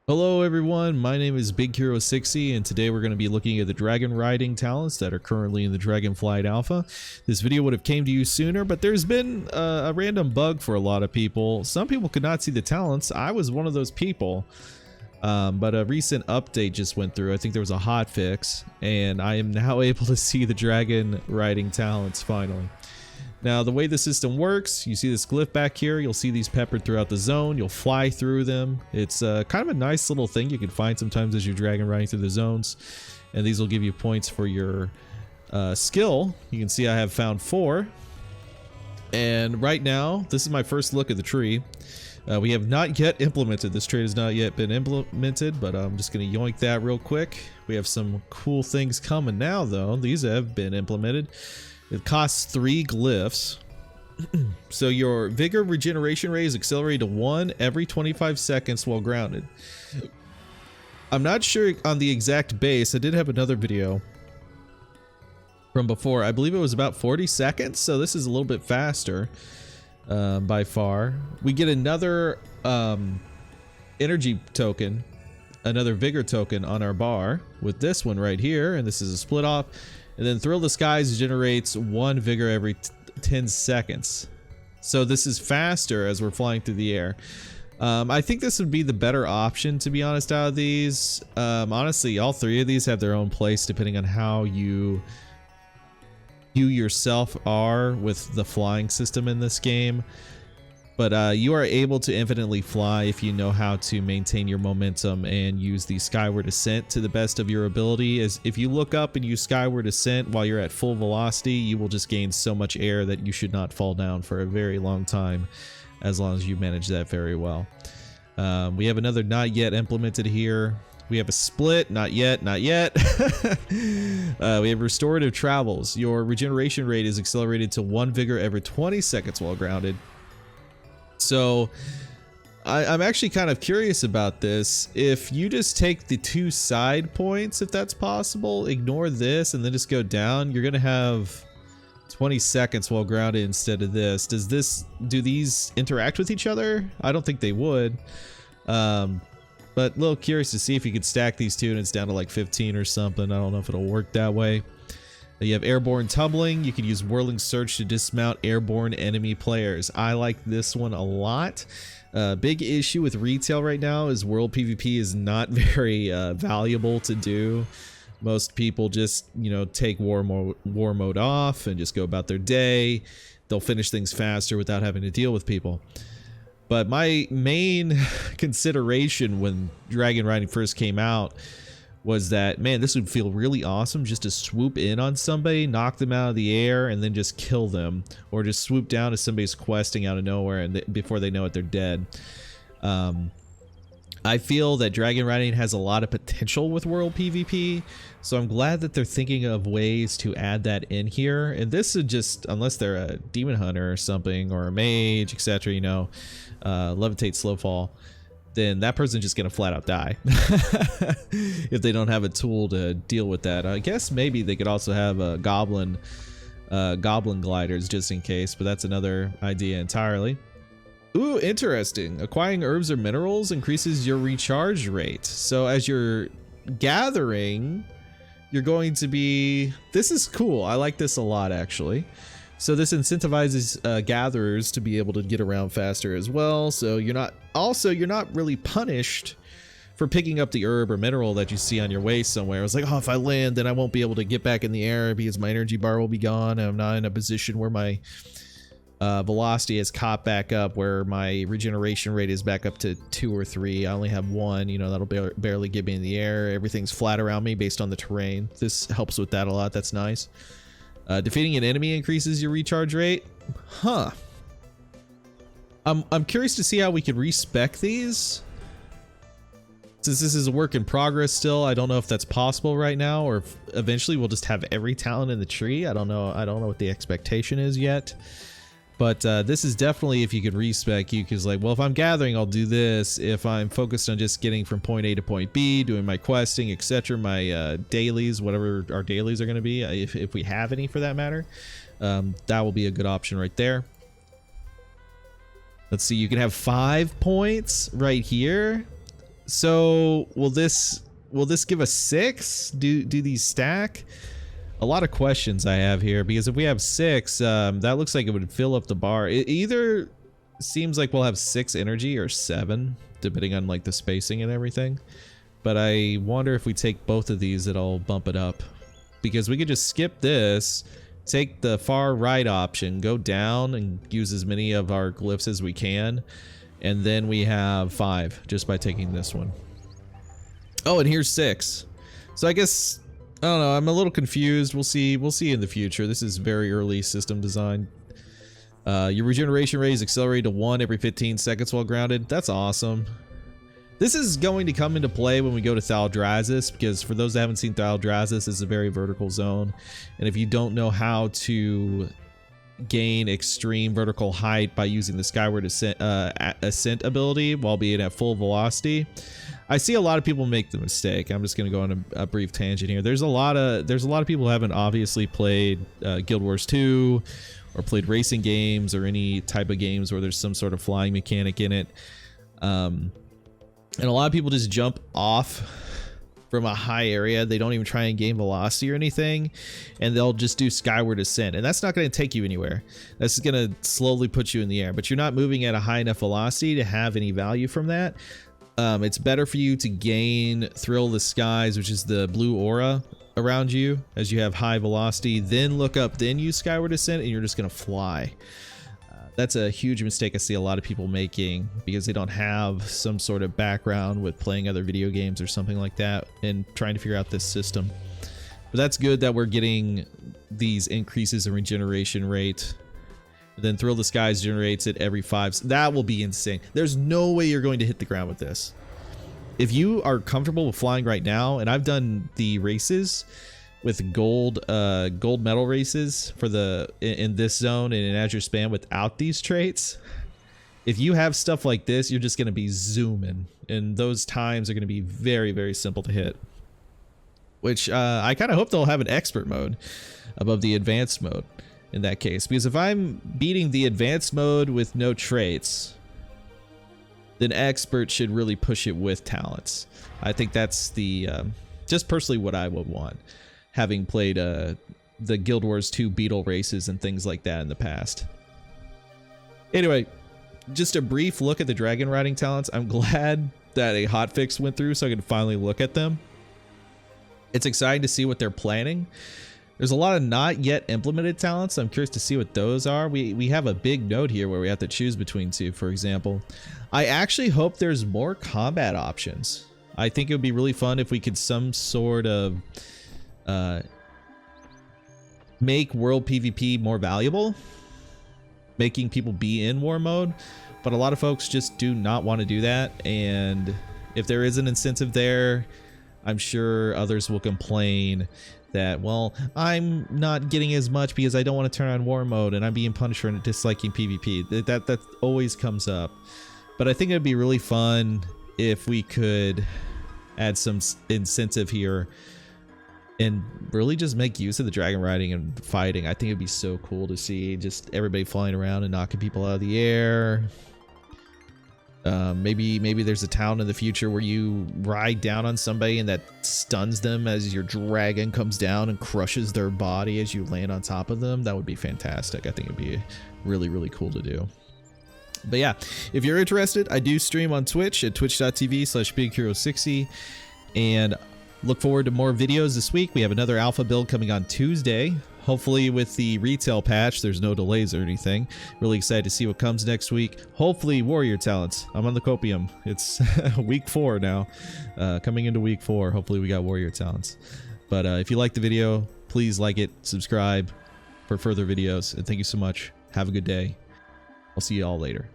Hello everyone, my name is BigHeroSixy and today we're going to be looking at the dragon riding talents that are currently in the Dragonflight alpha. This video would have came to you sooner, but there's been a random bug for a lot of people. Some people could not see the talents. I was one of those people, but a recent update just went through. I think there was a hot fix and I am now able to see the dragon riding talents finally. Now, the way the system works, you see this glyph back here, you'll see these peppered throughout the zone, you'll fly through them. It's kind of a nice little thing you can find sometimes as you're dragon riding through the zones, and these will give you points for your skill. You can see I have found 4, and right now, this is my first look at the tree. We have not yet implemented, this trait has not yet been implemented, but I'm just going to yoink that real quick. We have some cool things coming now though, these have been implemented. It costs 3 glyphs. So your vigor regeneration rate is accelerated to 1 every 25 seconds while grounded. I'm not sure on the exact base. I did have another video from before. I believe it was about 40 seconds. So this is a little bit faster by far. We get another energy token, another vigor token on our bar with this one right here. And this is a split off. And then Thrill the Skies generates 1 vigor every 10 seconds. So this is faster as we're flying through the air. I think this would be the better option, to be honest, out of these. Honestly, all 3 of these have their own place depending on how you yourself are with the flying system in this game. But you are able to infinitely fly if you know how to maintain your momentum and use the skyward ascent to the best of your ability. As if you look up and use skyward ascent while you're at full velocity, you will just gain so much air that you should not fall down for a very long time, as long as you manage that very well. We have another not yet implemented here. We have a split, not yet, not yet. We have restorative travels. Your regeneration rate is accelerated to 1 vigor every 20 seconds while grounded. So I'm actually kind of curious about this. If you just take the 2 side points, if that's possible, ignore this and then just go down, you're gonna have 20 seconds while grounded instead of this. Do these interact with each other? I don't think they would. But a little curious to see if you could stack these 2 and it's down to like 15 or something. I don't know if it'll work that way. You have airborne tumbling. You can use whirling surge to dismount airborne enemy players. I like this one a lot. Big issue with retail right now is world PvP is not very valuable to do. Most people just, you know, take war mode off and just go about their day. They'll finish things faster without having to deal with people. But my main consideration when dragon riding first came out was that, man, this would feel really awesome just to swoop in on somebody, knock them out of the air, and then just kill them. Or just swoop down as somebody's questing out of nowhere and before they know it, they're dead. I feel that dragon riding has a lot of potential with world PvP, so I'm glad that they're thinking of ways to add that in here. And this is just, unless they're a demon hunter or something, or a mage, etc., you know, levitate, slow fall, then that person's just gonna flat out die if they don't have a tool to deal with that. I guess maybe they could also have a goblin gliders just in case, but that's another idea entirely. Ooh, interesting. Acquiring herbs or minerals increases your recharge rate. So as you're gathering, you're going to be, this is cool. I like this a lot actually. So this incentivizes gatherers to be able to get around faster as well. So you're not really punished for picking up the herb or mineral that you see on your way somewhere. It's like, oh, if I land, then I won't be able to get back in the air because my energy bar will be gone. And I'm not in a position where my velocity is caught back up, where my regeneration rate is back up to 2 or 3. I only have 1, you know, that'll barely get me in the air. Everything's flat around me based on the terrain. This helps with that a lot. That's nice. Defeating an enemy increases your recharge rate. Huh. I'm curious to see how we could respec these. Since this is a work in progress still, I don't know if that's possible right now, or if eventually we'll just have every talent in the tree. I don't know what the expectation is yet. But this is definitely, if you could respec, you could like, well, if I'm gathering, I'll do this. If I'm focused on just getting from point A to point B, doing my questing, etc., my dailies, whatever our dailies are going to be, if we have any for that matter, that will be a good option right there. Let's see, you can have 5 points right here. So will this give us 6? Do these stack? A lot of questions I have here, because if we have 6, that looks like it would fill up the bar. It either seems like we'll have 6 energy or 7, depending on like the spacing and everything. But I wonder if we take both of these, it'll bump it up, because we could just skip this, take the far right option, go down and use as many of our glyphs as we can, and then we have 5 just by taking this one. Oh, and here's 6. So I guess, I don't know, I'm a little confused. We'll see in the future. This is very early system design. Your regeneration rate is accelerated to 1 every 15 seconds while grounded. That's awesome. This is going to come into play when we go to Thaldraszus, because for those that haven't seen Thaldraszus, it's a very vertical zone. And if you don't know how to gain extreme vertical height by using the skyward ascent ability while being at full velocity, I see a lot of people make the mistake. I'm just going to go on a brief tangent here. There's a lot of people who haven't obviously played Guild Wars 2 or played racing games or any type of games where there's some sort of flying mechanic in it. And a lot of people just jump off from a high area. They don't even try and gain velocity or anything, and they'll just do skyward ascent, and that's not going to take you anywhere. That's going to slowly put you in the air, but you're not moving at a high enough velocity to have any value from that. It's better for you to gain Thrill of the Skies, which is the blue aura around you as you have high velocity, then look up, then use skyward ascent, and you're just going to fly. That's a huge mistake I see a lot of people making, because they don't have some sort of background with playing other video games or something like that and trying to figure out this system. But that's good that we're getting these increases in regeneration rate. Then Thrill the Skies generates it every 5. That will be insane. There's no way you're going to hit the ground with this. If you are comfortable with flying right now, and I've done the races with gold medal races for in this zone and in Azure Span without these traits, if you have stuff like this, you're just going to be zooming, and those times are going to be very, very simple to hit. Which I kind of hope they'll have an expert mode above the advanced mode in that case, because if I'm beating the advanced mode with no traits, then expert should really push it with talents. I think that's the just personally what I would want, having played the Guild Wars 2 Beetle races and things like that in the past. Anyway, just a brief look at the dragon riding talents. I'm glad that a hotfix went through so I could finally look at them. It's exciting to see what they're planning. There's a lot of not yet implemented talents. I'm curious to see what those are. We have a big node here where we have to choose between 2, for example. I actually hope there's more combat options. I think it would be really fun if we could some sort of make world PvP more valuable, making people be in war mode. But a lot of folks just do not want to do that, and if there is an incentive there, I'm sure others will complain that, well, I'm not getting as much because I don't want to turn on war mode and I'm being punished for disliking PvP. That always comes up. But I think it'd be really fun if we could add some incentive here and really just make use of the dragon riding and fighting. I think it'd be so cool to see just everybody flying around and knocking people out of the air. Maybe there's a town in the future where you ride down on somebody and that stuns them as your dragon comes down and crushes their body as you land on top of them. That would be fantastic. I think it'd be really, really cool to do. But yeah, if you're interested, I do stream on Twitch at twitch.tv/BigHeroSixy, and look forward to more videos this week. We have another alpha build coming on Tuesday. Hopefully with the retail patch, there's no delays or anything. Really excited to see what comes next week. Hopefully warrior talents. I'm on the copium. It's week 4 now. Coming into week 4. Hopefully we got warrior talents. But if you like the video, please like it, subscribe for further videos. And thank you so much. Have a good day. I'll see you all later.